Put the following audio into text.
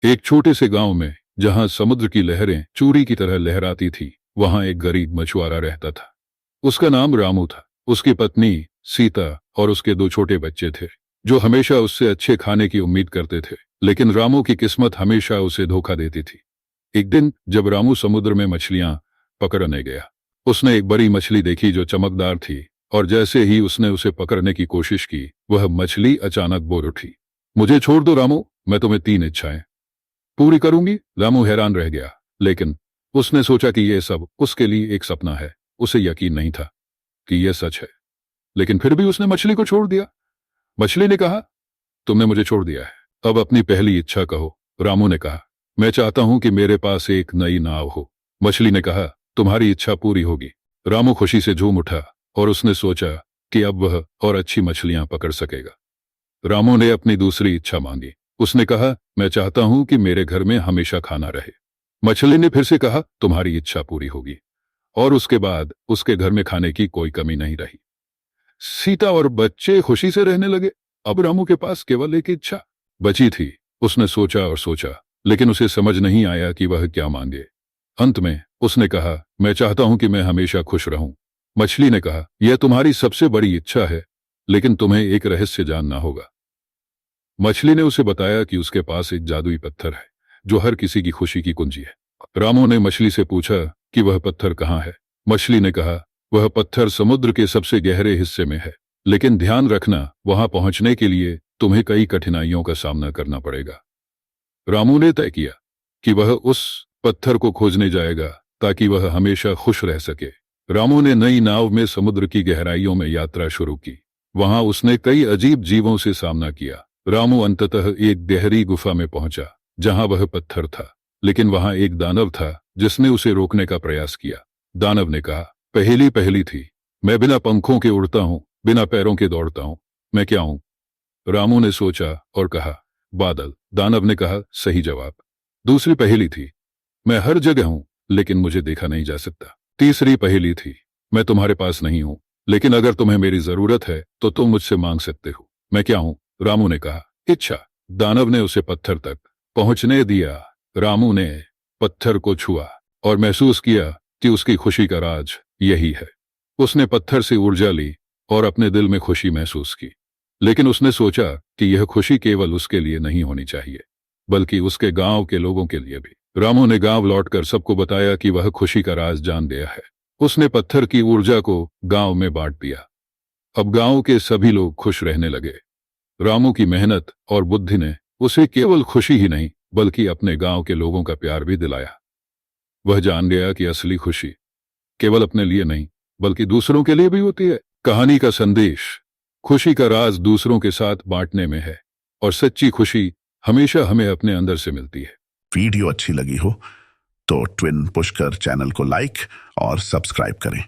एक छोटे से गांव में, जहां समुद्र की लहरें चूड़ी की तरह लहराती थी, वहां एक गरीब मछुआरा रहता था। उसका नाम रामू था। उसकी पत्नी सीता और उसके दो छोटे बच्चे थे, जो हमेशा उससे अच्छे खाने की उम्मीद करते थे। लेकिन रामू की किस्मत हमेशा उसे धोखा देती थी। एक दिन जब रामू समुद्र में मछलियां पकड़ने गया, उसने एक बड़ी मछली देखी जो चमकदार थी, और जैसे ही उसने उसे पकड़ने की कोशिश की, वह मछली अचानक बोल उठी, मुझे छोड़ दो रामू, मैं तुम्हें 3 इच्छाएं पूरी करूंगी। रामू हैरान रह गया, लेकिन उसने सोचा कि यह सब उसके लिए एक सपना है। उसे यकीन नहीं था कि यह सच है, लेकिन फिर भी उसने मछली को छोड़ दिया। मछली ने कहा, तुमने मुझे छोड़ दिया है, अब अपनी पहली इच्छा कहो। रामू ने कहा, मैं चाहता हूं कि मेरे पास एक नई नाव हो। मछली ने कहा, तुम्हारी इच्छा पूरी होगी। रामू खुशी से झूम उठा, और उसने सोचा कि अब वह और अच्छी मछलियां पकड़ सकेगा। रामू ने अपनी दूसरी इच्छा मांगी। उसने कहा, मैं चाहता हूं कि मेरे घर में हमेशा खाना रहे। मछली ने फिर से कहा, तुम्हारी इच्छा पूरी होगी। और उसके बाद उसके घर में खाने की कोई कमी नहीं रही। सीता और बच्चे खुशी से रहने लगे। अब रामू के पास केवल एक इच्छा बची थी। उसने सोचा और सोचा, लेकिन उसे समझ नहीं आया कि वह क्या मांगे। अंत में उसने कहा, मैं चाहता हूं कि मैं हमेशा खुश रहूं। मछली ने कहा, यह तुम्हारी सबसे बड़ी इच्छा है, लेकिन तुम्हें एक रहस्य जानना होगा। मछली ने उसे बताया कि उसके पास एक जादुई पत्थर है, जो हर किसी की खुशी की कुंजी है। रामू ने मछली से पूछा कि वह पत्थर कहाँ है। मछली ने कहा, वह पत्थर समुद्र के सबसे गहरे हिस्से में है, लेकिन ध्यान रखना, वहां पहुंचने के लिए तुम्हें कई कठिनाइयों का सामना करना पड़ेगा। रामू ने तय किया कि वह उस पत्थर को खोजने जाएगा, ताकि वह हमेशा खुश रह सके। रामू ने नई नाव में समुद्र की गहराइयों में यात्रा शुरू की। वहां उसने कई अजीब जीवों से सामना किया। रामू अंततः एक गहरी गुफा में पहुंचा, जहां वह पत्थर था, लेकिन वहां एक दानव था जिसने उसे रोकने का प्रयास किया। दानव ने कहा, पहेली पहेली थी, मैं बिना पंखों के उड़ता हूं, बिना पैरों के दौड़ता हूं, मैं क्या हूं? रामू ने सोचा और कहा, बादल। दानव ने कहा, सही जवाब। दूसरी पहेली थी, मैं हर जगह हूं, लेकिन मुझे देखा नहीं जा सकता। तीसरी पहेली थी, मैं तुम्हारे पास नहीं हूं, लेकिन अगर तुम्हें मेरी जरूरत है तो तुम मुझसे मांग सकते हो, मैं क्या हूं? रामू ने कहा, इच्छा। दानव ने उसे पत्थर तक पहुंचने दिया। रामू ने पत्थर को छुआ और महसूस किया कि उसकी खुशी का राज यही है। उसने पत्थर से ऊर्जा ली और अपने दिल में खुशी महसूस की। लेकिन उसने सोचा कि यह खुशी केवल उसके लिए नहीं होनी चाहिए, बल्कि उसके गांव के लोगों के लिए भी। रामू ने गांव लौटकर सबको बताया कि वह खुशी का राज जान गया है। उसने पत्थर की ऊर्जा को गांव में बांट दिया। अब गांव के सभी लोग खुश रहने लगे। रामू की मेहनत और बुद्धि ने उसे केवल खुशी ही नहीं, बल्कि अपने गांव के लोगों का प्यार भी दिलाया। वह जान गया कि असली खुशी केवल अपने लिए नहीं, बल्कि दूसरों के लिए भी होती है। कहानी का संदेश, खुशी का राज दूसरों के साथ बांटने में है, और सच्ची खुशी हमेशा हमें अपने अंदर से मिलती है। वीडियो अच्छी लगी हो तो ट्विन पुष्कर चैनल को लाइक और सब्सक्राइब करें।